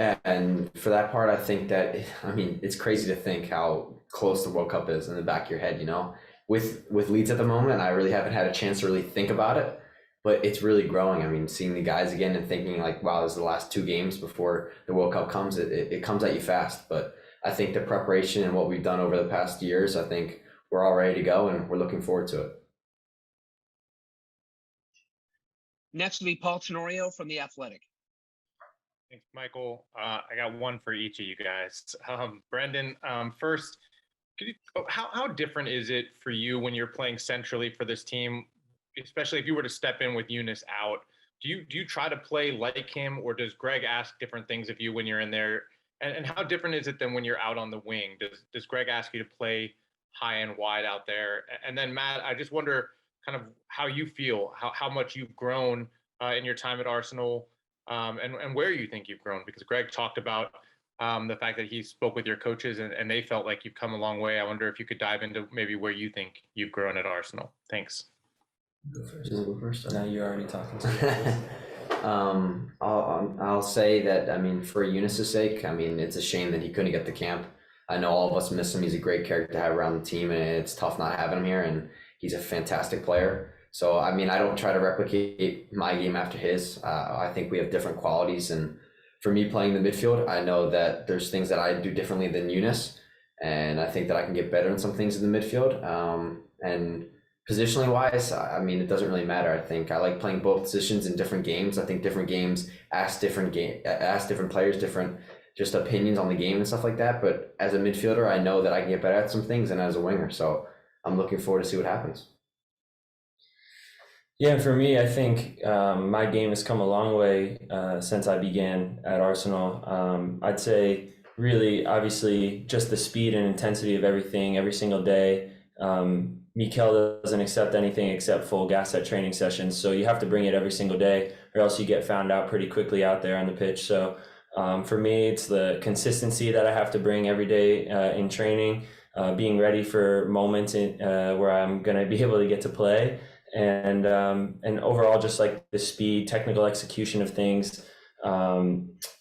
Yeah, and for that part, I think that I mean it's crazy to think how close the World Cup is in the back of your head. You know, with Leeds at the moment, I really haven't had a chance to really think about it, but it's really growing. I mean, seeing the guys again and thinking like, wow, this is the last two games before the World Cup comes. It comes at you fast, but I think the preparation and what we've done over the past years, I think we're all ready to go and we're looking forward to it. Next will be Paul Tenorio from The Athletic. Thanks, Michael. I got one for each of you guys. Brenden, first, how different is it for you when you're playing centrally for this team, especially if you were to step in with Eunice out? Do you try to play like him, or does Greg ask different things of you when you're in there? And how different is it than when you're out on the wing? Does Greg ask you to play high and wide out there? And then Matt, I just wonder kind of how you feel, how much you've grown in your time at Arsenal. And where you think you've grown, because Greg talked about the fact that he spoke with your coaches and they felt like you've come a long way. I wonder if you could dive into maybe where you think you've grown at Arsenal. Thanks. Go first. No, you're already talking to me. I'll say that, I mean, for Eunice's sake, I mean, it's a shame that he couldn't get the camp. I know all of us miss him. He's a great character to have around the team, and it's tough not having him here, and he's a fantastic player. So, I mean, I don't try to replicate my game after his. I think we have different qualities, and for me playing the midfield, I know that there's things that I do differently than Eunice, and I think that I can get better in some things in the midfield. And positionally wise, I mean, it doesn't really matter. I think I like playing both positions in different games. I think different games ask different players different just opinions on the game and stuff like that. But as a midfielder, I know that I can get better at some things than as a winger. So I'm looking forward to see what happens. Yeah, for me, I think my game has come a long way since I began at Arsenal. I'd say really, obviously, just the speed and intensity of everything every single day. Mikel doesn't accept anything except full gas at training sessions. So you have to bring it every single day or else you get found out pretty quickly out there on the pitch. So for me, it's the consistency that I have to bring every day in training, being ready for moments where I'm going to be able to get to play. And overall, just like the speed, technical execution of things,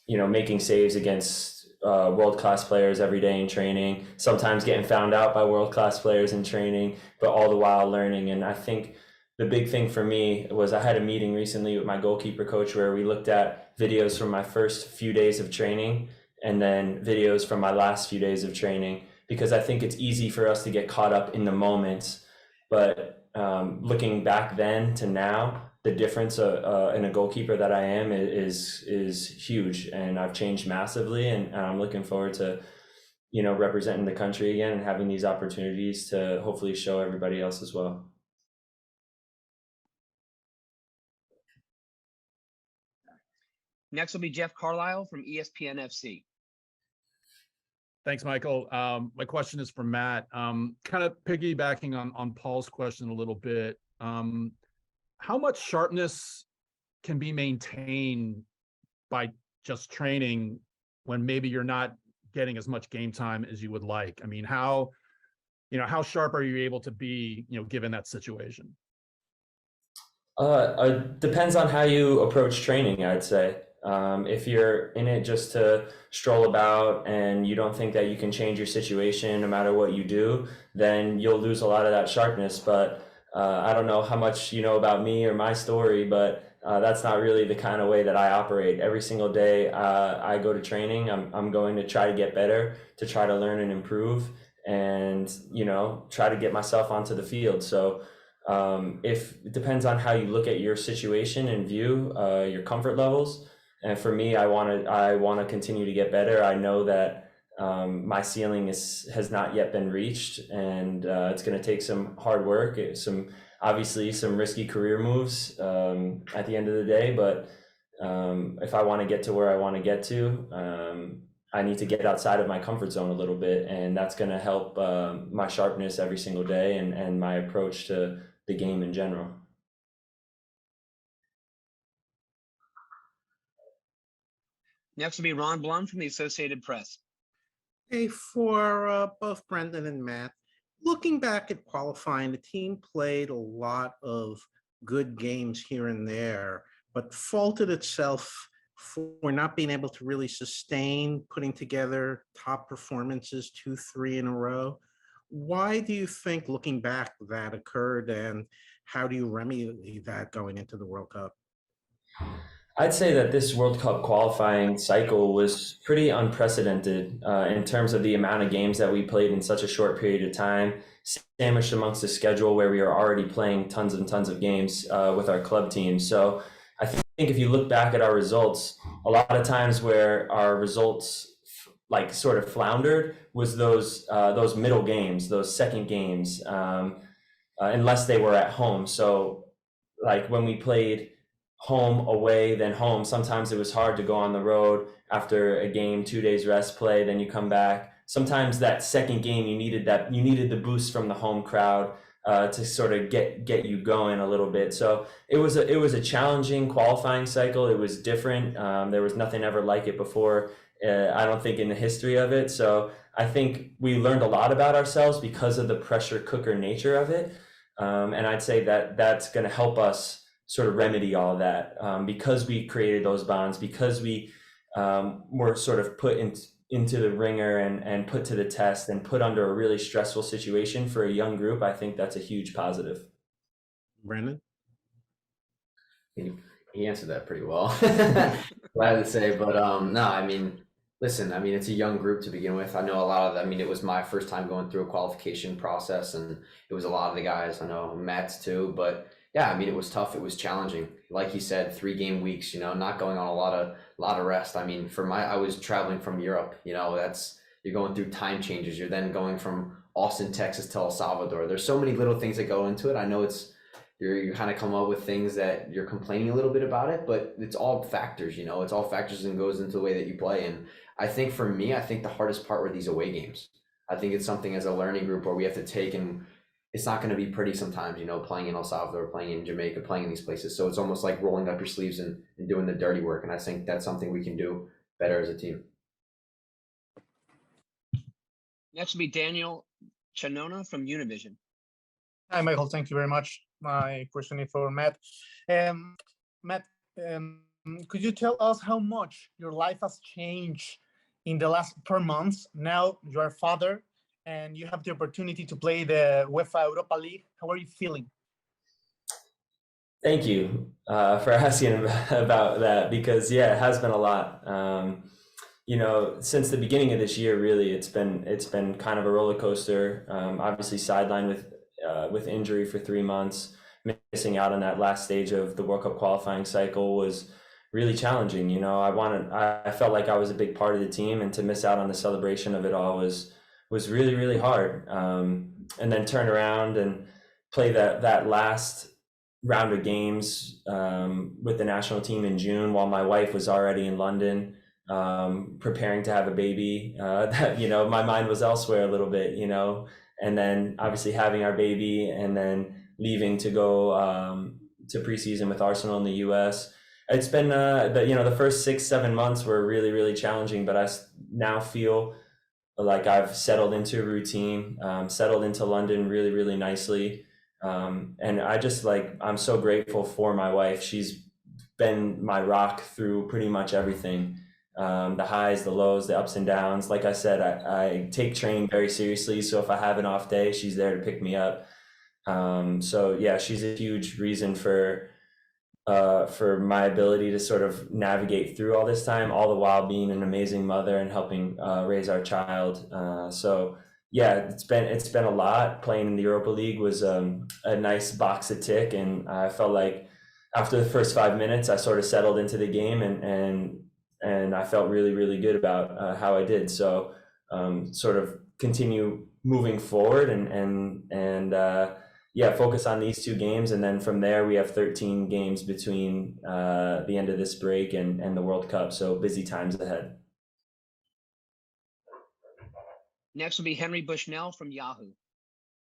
making saves against world-class players every day in training, sometimes getting found out by world-class players in training, but all the while learning. And I think the big thing for me was I had a meeting recently with my goalkeeper coach where we looked at videos from my first few days of training and then videos from my last few days of training, because I think it's easy for us to get caught up in the moments. But looking back then to now, the difference in a goalkeeper that I am is huge, and I've changed massively, and I'm looking forward to, representing the country again and having these opportunities to hopefully show everybody else as well. Next will be Jeff Carlisle from ESPN FC. Thanks, Michael. My question is for Matt. Kind of piggybacking on Paul's question a little bit. How much sharpness can be maintained by just training when maybe you're not getting as much game time as you would like? I mean, how sharp are you able to be, given that situation? Depends on how you approach training, I'd say. If you're in it just to stroll about and you don't think that you can change your situation no matter what you do, then you'll lose a lot of that sharpness. But I don't know how much you know about me or my story, but that's not really the kind of way that I operate. Every single day I go to training, I'm going to try to get better, to try to learn and improve, and try to get myself onto the field. So if it depends on how you look at your situation and view your comfort levels. And for me, I want to continue to get better. I know that my ceiling has not yet been reached, and it's going to take some hard work, obviously some risky career moves at the end of the day. But if I want to get to where I want to get to, I need to get outside of my comfort zone a little bit, and that's going to help my sharpness every single day and my approach to the game in general. Next will be Ron Blum from the Associated Press. Hey, for both Brenden and Matt, looking back at qualifying, the team played a lot of good games here and there, but faulted itself for not being able to really sustain putting together top performances 2, 3 in a row. Why do you think, looking back, that occurred, and how do you remedy that going into the World Cup? I'd say that this World Cup qualifying cycle was pretty unprecedented in terms of the amount of games that we played in such a short period of time, sandwiched amongst a schedule where we are already playing tons and tons of games with our club team. So I think if you look back at our results, a lot of times where our results like sort of floundered was those middle games, those second games, unless they were at home. So like when we played home, away, then home, sometimes it was hard to go on the road after a game, 2 days rest play, then you come back. Sometimes that second game you needed the boost from the home crowd to sort of get you going a little bit. So it was a challenging qualifying cycle. It was different. There was nothing ever like it before. I don't think in the history of it. So I think we learned a lot about ourselves because of the pressure cooker nature of it. And I'd say that that's going to help us sort of remedy all of that because we created those bonds, because we were sort of put into the ringer and put to the test and put under a really stressful situation for a young group. I think that's a huge positive. Brenden? He answered that pretty well. Glad to say, but no, I mean, listen, I mean, it's a young group to begin with. I know a lot of I mean, it was my first time going through a qualification process, and it was a lot of the guys. I know Matt's too, but yeah, I mean, it was tough. It was challenging. Like you said, 3 game weeks, not going on a lot of rest. I mean, I was traveling from Europe, you're going through time changes. You're then going from Austin, Texas to El Salvador. There's so many little things that go into it. I know you kind of come up with things that you're complaining a little bit about it, but it's all factors, it's all factors and goes into the way that you play. And I think for me, the hardest part were these away games. I think it's something as a learning group where we have to take, and it's not going to be pretty sometimes, playing in El Salvador, playing in Jamaica, playing in these places. So it's almost like rolling up your sleeves and doing the dirty work. And I think that's something we can do better as a team. Next will be Daniel Chanona from Univision. Hi, Michael. Thank you very much. My question is for Matt. Matt, could you tell us how much your life has changed in the last 4 months? Now you are a father and you have the opportunity to play the UEFA Europa League. How are you feeling? Thank you for asking about that, because yeah, it has been a lot. Since the beginning of this year, really, it's been kind of a roller coaster. Obviously, sidelined with injury for 3 months, missing out on that last stage of the World Cup qualifying cycle was really challenging. I felt like I was a big part of the team, and to miss out on the celebration of it all was really, really hard. And then turn around and play that last round of games with the national team in June while my wife was already in London preparing to have a baby. My mind was elsewhere a little bit, and then obviously having our baby and then leaving to go to preseason with Arsenal in the US. It's been the first 6-7 months were really, really challenging, but I now feel like I've settled into a routine, settled into London really, really nicely. And I'm so grateful for my wife. She's been my rock through pretty much everything. The highs, the lows, the ups and downs. Like I said, I take training very seriously. So if I have an off day, she's there to pick me up. So yeah, she's a huge reason for my ability to sort of navigate through all this time, all the while being an amazing mother and helping raise our child. So yeah, it's been a lot. Playing in the Europa League was a nice box to tick, and I felt like after the first 5 minutes, I sort of settled into the game, and I felt really, really good about how I did. So sort of continue moving forward and focus on these 2 games. And then from there, we have 13 games between the end of this break and the World Cup. So busy times ahead. Next will be Henry Bushnell from Yahoo.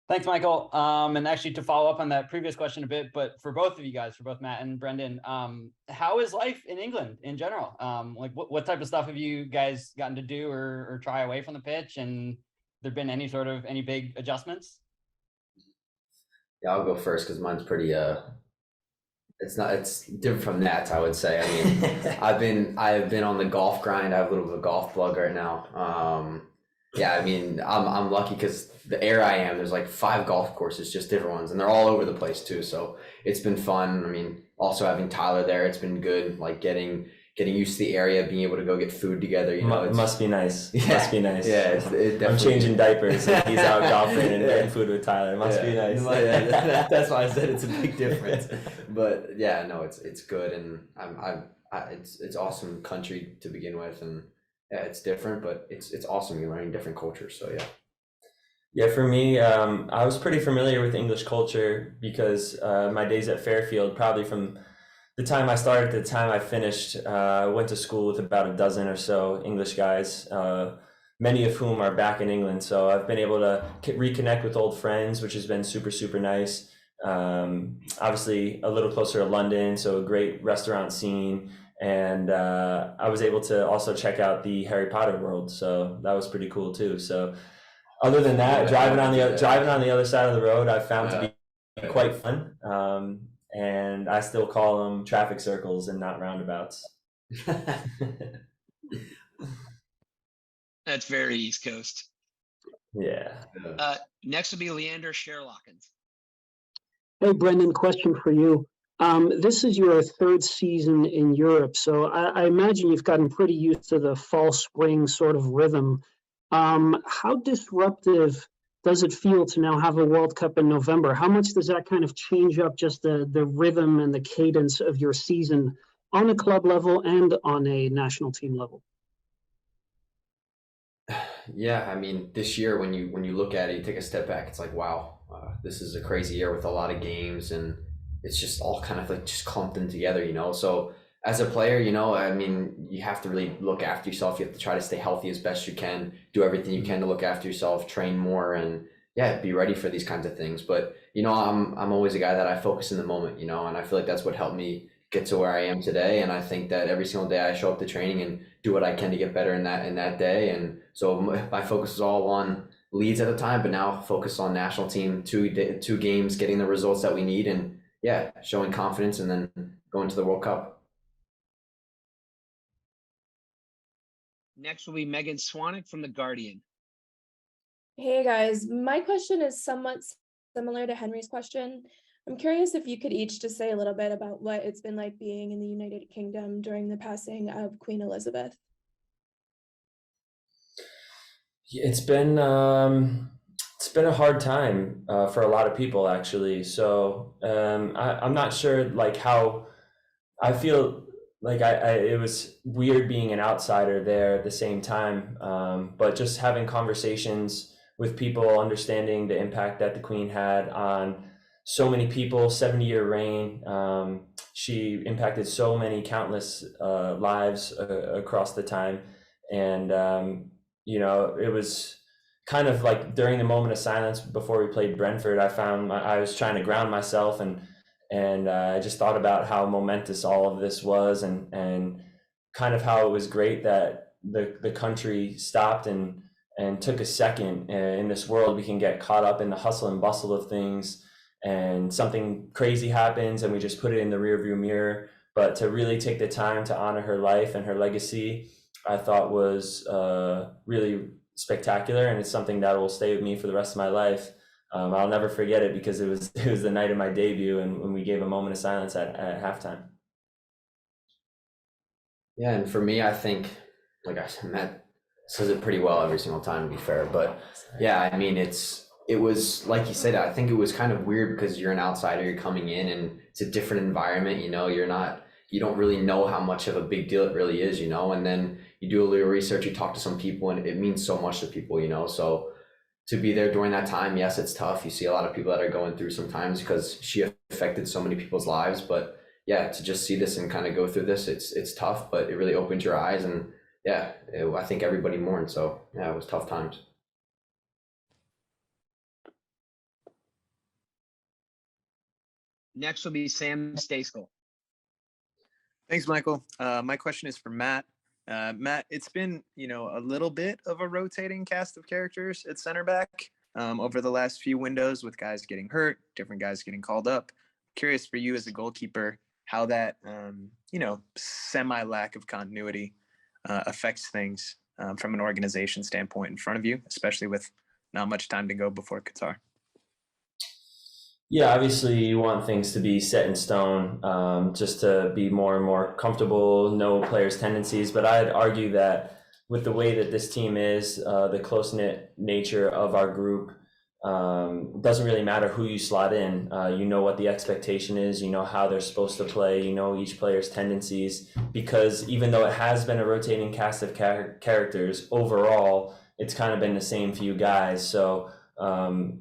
Thanks, Michael. And actually, to follow up on that previous question a bit, but for both of you guys, for both Matt and Brenden, how is life in England in general? What type of stuff have you guys gotten to do or try away from the pitch? And there been any big adjustments? Yeah, I'll go first because mine's pretty it's different from that, I would say. I mean, I've been on the golf grind. I have a little bit of a golf plug right now. Yeah, I mean, I'm lucky because the area I am, there's like 5 golf courses, just different ones, and they're all over the place too. So it's been fun. I mean, also having Tyler there, it's been good. Like getting used to the area, being able to go get food together. You know, It must be nice. Yeah, Must be nice. Yeah, it definitely I'm changing diapers and he's out golfing and getting food with Tyler. It must be nice. Yeah, that's why I said it's a big difference. But yeah, no, it's good, and it's awesome country to begin with, and yeah, it's different, but it's awesome. You're learning different cultures, so yeah. Yeah, for me, I was pretty familiar with English culture because my days at Fairfield, probably from the time I started to the time I finished, I went to school with about a dozen or so English guys, many of whom are back in England. So I've been able to reconnect with old friends, which has been super, super nice. Obviously, a little closer to London, so a great restaurant scene. And I was able to also check out the Harry Potter world, so that was pretty cool too. So other than that, driving on the other side of the road, I found to be quite fun. And I still call them traffic circles and not roundabouts. That's very East Coast. Yeah. Next will be Leander Sherlockins. Hey, Brendan, question for you. This is your 3rd season in Europe, so I imagine you've gotten pretty used to the fall spring sort of rhythm. How disruptive does it feel to now have a World Cup in November? How much does that kind of change up just the rhythm and the cadence of your season on a club level and on a national team level? Yeah, I mean, this year when you look at it, you take a step back, it's like, wow, this is a crazy year with a lot of games, and it's just all kind of like just clumped in together, you know. So as a player, you know, I mean, you have to really look after yourself. You have to try to stay healthy as best you can, do everything you can to look after yourself, train more, and yeah, be ready for these kinds of things. But you know, I'm always a guy that I focus in the moment, you know, and I feel like that's what helped me get to where I am today. And I think that every single day I show up to training and do what I can to get better in that day. And so my focus is all on Leeds at the time, but now focus on national team, two games, getting the results that we need, and yeah, showing confidence, and then going to the World Cup. Next will be Megan Swanick from The Guardian. Hey guys, my question is somewhat similar to Henry's question. I'm curious if you could each just say a little bit about what it's been like being in the United Kingdom during the passing of Queen Elizabeth. It's been a hard time for a lot of people, actually. So I'm not sure like how I feel. Like it was weird being an outsider there at the same time, but just having conversations with people, understanding the impact that the Queen had on so many people, 70-year reign. She impacted so many countless lives across the time. And, you know, it was kind of like during the moment of silence before we played Brentford, I was trying to ground myself, and I just thought about how momentous all of this was, and kind of how it was great that the country stopped and took a second. In this world, we can get caught up in the hustle and bustle of things, and something crazy happens and we just put it in the rearview mirror. But to really take the time to honor her life and her legacy, I thought was really spectacular, and it's something that will stay with me for the rest of my life. I'll never forget it because it was the night of my debut, and when we gave a moment of silence at halftime. Yeah, and for me, I think, like I said, Matt says it pretty well every single time, to be fair. But yeah, I mean, it was like you said. I think it was kind of weird because you're an outsider, you're coming in, and it's a different environment. You know, you don't really know how much of a big deal it really is. You know, and then you do a little research, you talk to some people, and it means so much to people. You know, so to be there during that time, yes, it's tough. You see a lot of people that are going through sometimes because she affected so many people's lives. But yeah, to just see this and kind of go through this, it's tough, but it really opens your eyes. And yeah, I think everybody mourned. So yeah, it was tough times. Next will be Sam Stayskull. Thanks, Michael. My question is for Matt. Matt, it's been, a little bit of a rotating cast of characters at center back over the last few windows, with guys getting hurt, different guys getting called up. Curious for you as a goalkeeper, how that semi lack of continuity affects things from an organization standpoint in front of you, especially with not much time to go before Qatar. Yeah, obviously you want things to be set in stone, just to be more and more comfortable, know players' tendencies. But I'd argue that with the way that this team is, the close-knit nature of our group, doesn't really matter who you slot in. You know what the expectation is, you know how they're supposed to play, you know each player's tendencies, because even though it has been a rotating cast of characters, overall, it's kind of been the same few guys. So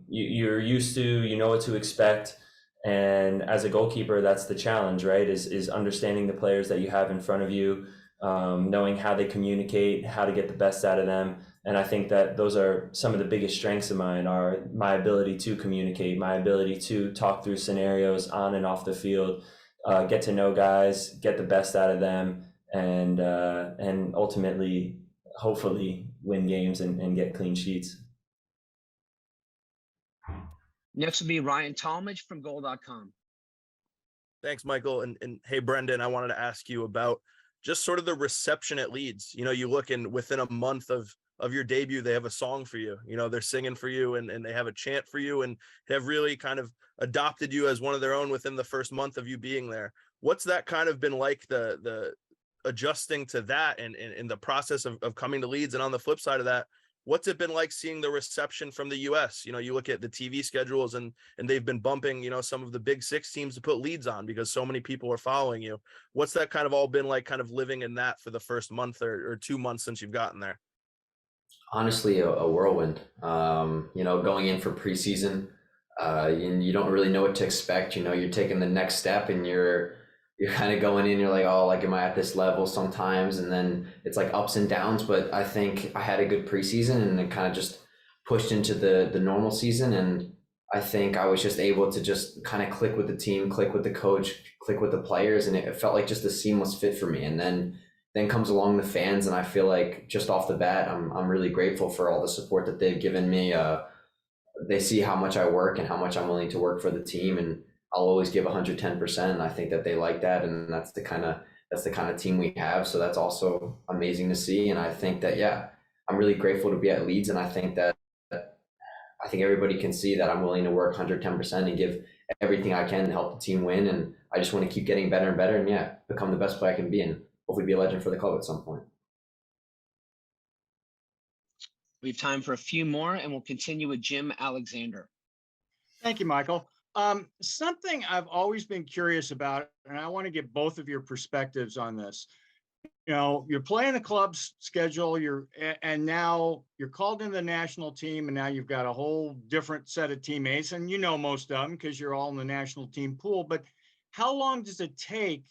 you're used to, you know what to expect. And as a goalkeeper, that's the challenge, right? Is understanding the players that you have in front of you, knowing how they communicate, how to get the best out of them. And I think that those are some of the biggest strengths of mine, are my ability to communicate, my ability to talk through scenarios on and off the field, get to know guys, get the best out of them, and ultimately, hopefully, win games and get clean sheets. Next will be Ryan Talmadge from Goal.com. Thanks, Michael. And hey, Brenden, I wanted to ask you about just sort of the reception at Leeds. You know, you look, and within a month of your debut, they have a song for you. You know, they're singing for you, and they have a chant for you, and have really kind of adopted you as one of their own within the first month of you being there. What's that kind of been like, the adjusting to that and in the process of coming to Leeds? And on the flip side of that, what's it been like seeing the reception from the US? You know, you look at the TV schedules and they've been bumping, you know, some of the big six teams to put Leeds on because so many people are following you. What's that kind of all been like, kind of living in that for the first month or 2 months since you've gotten there? Honestly, a whirlwind. Going in for preseason, you don't really know what to expect. You know, you're taking the next step, and you're kind of going in. You're like, oh, like, am I at this level sometimes? And then it's like ups and downs. But I think I had a good preseason, and it kind of just pushed into the normal season. And I think I was just able to just kind of click with the team, click with the coach, click with the players, and it felt like just a seamless fit for me. And then comes along the fans, and I feel like just off the bat, I'm really grateful for all the support that they've given me. They see how much I work and how much I'm willing to work for the team, and I'll always give 110%. And I think that they like that, and that's the kind of team we have. So that's also amazing to see. And I think that, yeah, I'm really grateful to be at Leeds, and I think everybody can see that I'm willing to work 110% and give everything I can to help the team win. And I just want to keep getting better and better, and yeah, become the best player I can be, and hopefully be a legend for the club at some point. We have time for a few more, and we'll continue with Jim Alexander. Thank you, Michael. Something I've always been curious about, and I want to get both of your perspectives on this. You know, you're playing the club's schedule, and now you're called in the national team, and now you've got a whole different set of teammates, and you know most of them because you're all in the national team pool. But how long does it take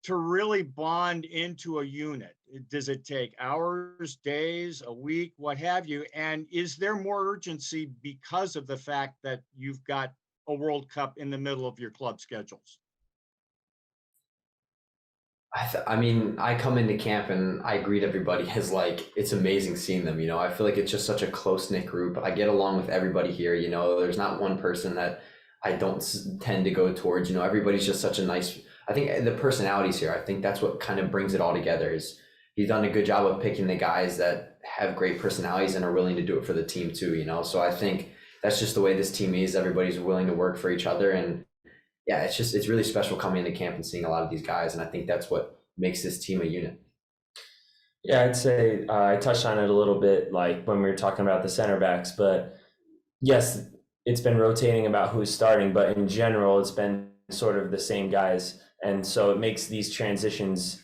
to really bond into a unit? Does it take hours, days, a week, what have you? And is there more urgency because of the fact that you've got a World Cup in the middle of your club schedules? I come into camp and I greet everybody as like, it's amazing seeing them. You know, I feel like it's just such a close-knit group. I get along with everybody here. You know, there's not one person that I don't tend to go towards. You know, everybody's just such a nice, I think the personalities here, I think that's what kind of brings it all together. Is he's done a good job of picking the guys that have great personalities and are willing to do it for the team too, you know? So I think that's just the way this team is. Everybody's willing to work for each other. And yeah, it's really special coming into camp and seeing a lot of these guys. And I think that's what makes this team a unit. Yeah, I'd say I touched on it a little bit, like when we were talking about the center backs, but yes, it's been rotating about who's starting, but in general, it's been sort of the same guys. And so it makes these transitions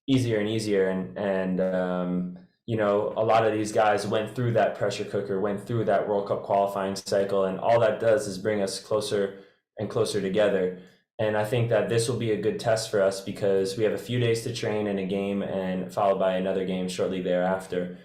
easier and easier. And you know, a lot of these guys went through that pressure cooker, went through that World Cup qualifying cycle, and all that does is bring us closer and closer together. And I think that this will be a good test for us because we have a few days to train in a game and followed by another game shortly thereafter.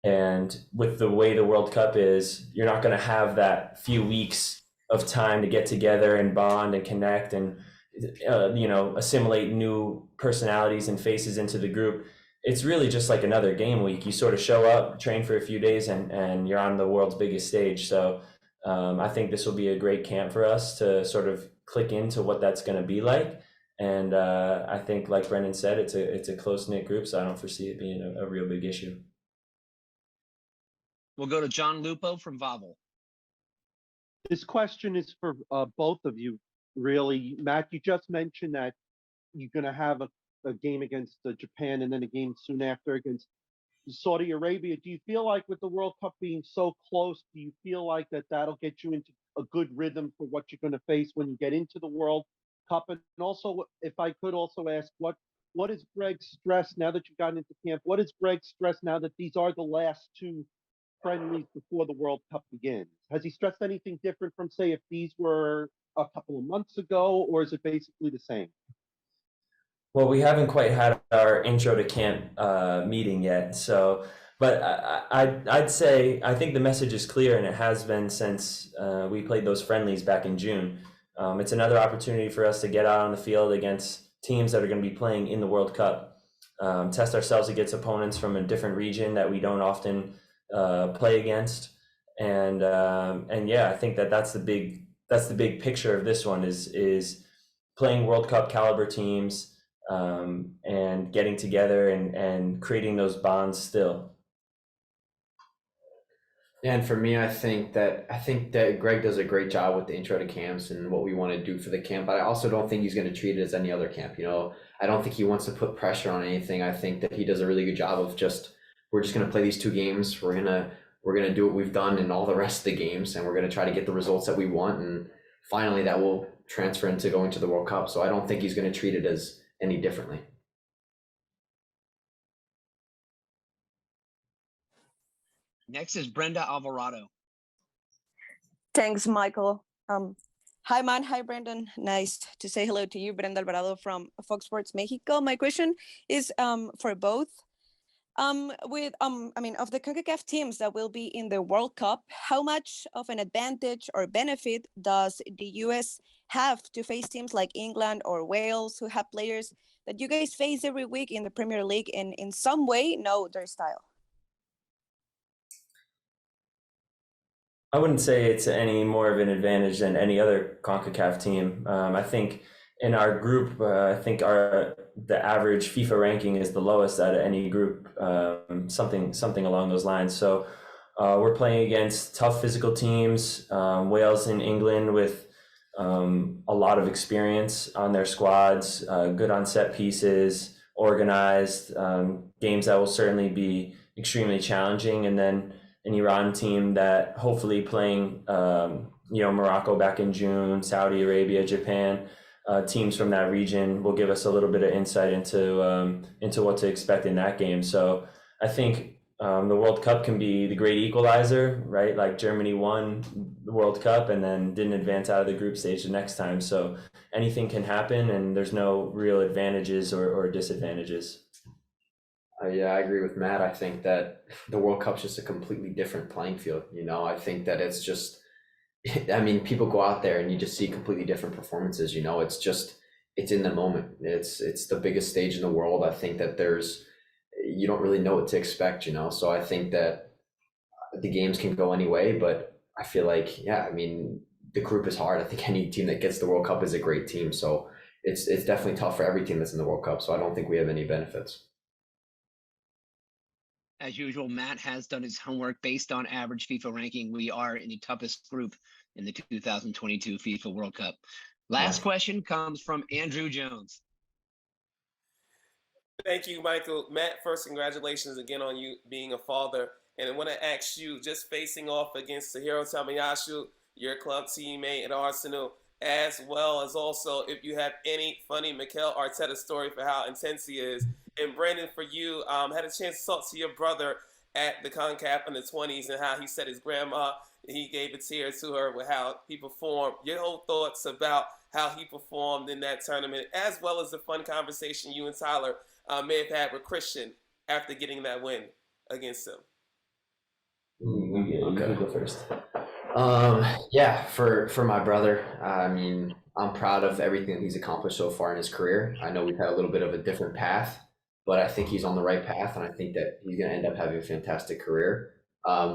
And with the way the World Cup is, you're not going to have that few weeks of time to get together and bond and connect and assimilate new personalities and faces into the group. It's really just like another game week. You sort of show up, train for a few days, and you're on the world's biggest stage. So I think this will be a great camp for us to sort of click into what that's going to be like. And I think, like Brenden said, it's a close-knit group, so I don't foresee it being a real big issue. We'll go to John Lupo from Vavel. This question is for both of you, really. Matt, you just mentioned that you're going to have a game against Japan and then a game soon after against Saudi Arabia. Do you feel like with the World Cup being so close, do you feel like that'll get you into a good rhythm for what you're going to face when you get into the World Cup? And also, if I could also ask, what is Greg's stress now that you've gotten into camp? What is Greg's stress now that these are the last two friendlies before the World Cup begins? Has he stressed anything different from, say, if these were a couple of months ago, or is it basically the same? Well, we haven't quite had our intro to camp meeting yet, so. But I'd say I think the message is clear, and it has been since we played those friendlies back in June. It's another opportunity for us to get out on the field against teams that are going to be playing in the World Cup, test ourselves against opponents from a different region that we don't often play against, and yeah, I think that's the big picture of this one is playing World Cup caliber teams, and getting together and creating those bonds still. And for me, I think that Greg does a great job with the intro to camps and what we want to do for the camp. But I also don't think he's going to treat it as any other camp. I don't think he wants to put pressure on anything. I think that he does a really good job of we're just going to play these two games. We're gonna do what we've done in all the rest of the games, and we're going to try to get the results that we want. And finally, that will transfer into going to the World Cup. So I don't think he's going to treat it as any differently. Next is Brenda Alvarado. Thanks, Michael. Hi, man. Hi, Brenden. Nice to say hello to you, Brenda Alvarado from Fox Sports Mexico. My question is for both. Of the CONCACAF teams that will be in the World Cup, how much of an advantage or benefit does the US have to face teams like England or Wales, who have players that you guys face every week in the Premier League and in some way know their style? I wouldn't say it's any more of an advantage than any other CONCACAF team. I think in our group, I think the average FIFA ranking is the lowest out of any group, something along those lines. So we're playing against tough physical teams, Wales and England with a lot of experience on their squads, good on set pieces, organized, games that will certainly be extremely challenging. And then an Iran team that hopefully playing, Morocco back in June, Saudi Arabia, Japan, teams from that region will give us a little bit of insight into what to expect in that game. So I think the World Cup can be the great equalizer, right? Like Germany won the World Cup and then didn't advance out of the group stage the next time. So anything can happen, and there's no real advantages or disadvantages. Yeah, I agree with Matt. I think that the World Cup's just a completely different playing field. I think that it's just, people go out there and you just see completely different performances. It's in the moment. It's the biggest stage in the world. I think that you don't really know what to expect, So I think that the games can go any way, but I feel like, the group is hard. I think any team that gets the World Cup is a great team. So it's definitely tough for every team that's in the World Cup. So I don't think we have any benefits. As usual, Matt has done his homework based on average FIFA ranking. We are in the toughest group in the 2022 FIFA World Cup. Last question comes from Andrew Jones. Thank you, Michael. Matt, first, congratulations again on you being a father. And I want to ask you, just facing off against Sahiro Tamayasu, your club teammate at Arsenal, as well as also if you have any funny Mikel Arteta story for how intense he is. And Brenden, for you, had a chance to talk to your brother at the CONCACAF in the 20s and how he said his grandma, he gave a tear to her with how he performed. Your whole thoughts about how he performed in that tournament, as well as the fun conversation you and Tyler may have had with Christian after getting that win against him. You can go first. For my brother, I'm proud of everything that he's accomplished so far in his career. I know we've had a little bit of a different path, but I think he's on the right path, and I think that he's going to end up having a fantastic career.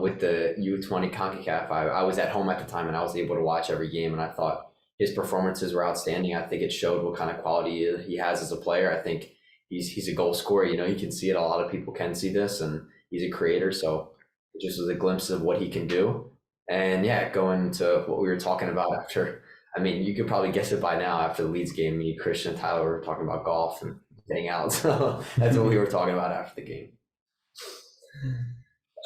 With the U20 CONCACAF, I was at home at the time, and I was able to watch every game, and I thought his performances were outstanding. I think it showed what kind of quality he has as a player. I think he's a goal scorer. You know, you can see it. A lot of people can see this, and he's a creator. So it just was a glimpse of what he can do. And yeah, going to what we were talking about after. I mean, you could probably guess it by now after the Leeds game. Me, Christian, and Tyler were talking about golf and getting out. So that's what we were talking about after the game.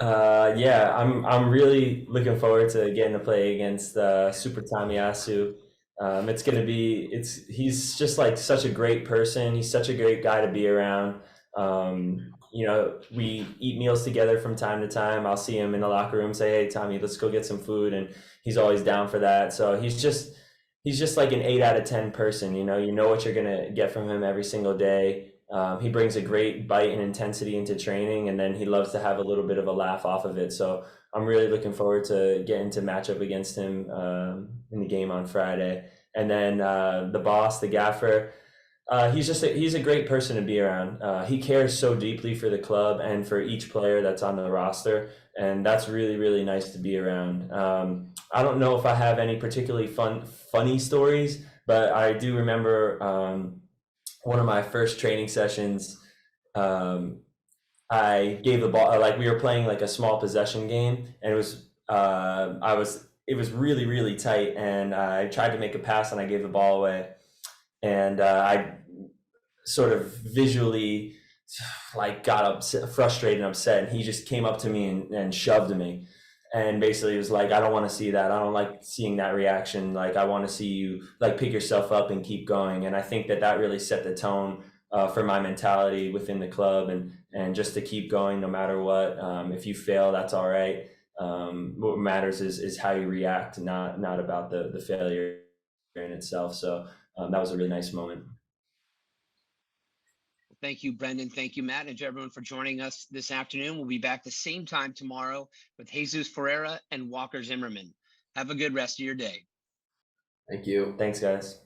Yeah, I'm really looking forward to getting to play against Super Tamiyasu. It's gonna be he's just like such a great person. He's such a great guy to be around. You know, we eat meals together from time to time. I'll see him in the locker room, say, "Hey, Tommy, let's go get some food," and he's always down for that. So he's just like an 8 out of 10 person. You know what you're gonna get from him every single day. He brings a great bite and intensity into training, and then he loves to have a little bit of a laugh off of it. So I'm really looking forward to getting to match up against him in the game on Friday. And then the boss, the gaffer, he's a great person to be around. He cares so deeply for the club and for each player that's on the roster, and that's really, really nice to be around. I don't know if I have any particularly funny stories, but I do remember one of my first training sessions. I gave the ball, like we were playing like a small possession game, and it was really, really tight, and I tried to make a pass and I gave the ball away, and I sort of visually like got frustrated and upset, and he just came up to me and shoved me, and basically was like, "I don't want to see that. I don't like seeing that reaction. Like, I want to see you like pick yourself up and keep going." And I think that really set the tone for my mentality within the club, and just to keep going no matter what. If you fail, that's all right. What matters is how you react, not about the failure in itself. So that was a really nice moment. Thank you, Brenden. Thank you, Matt, and to everyone for joining us this afternoon. We'll be back the same time tomorrow with Jesus Ferreira and Walker Zimmerman. Have a good rest of your day. Thank you. Thanks, guys.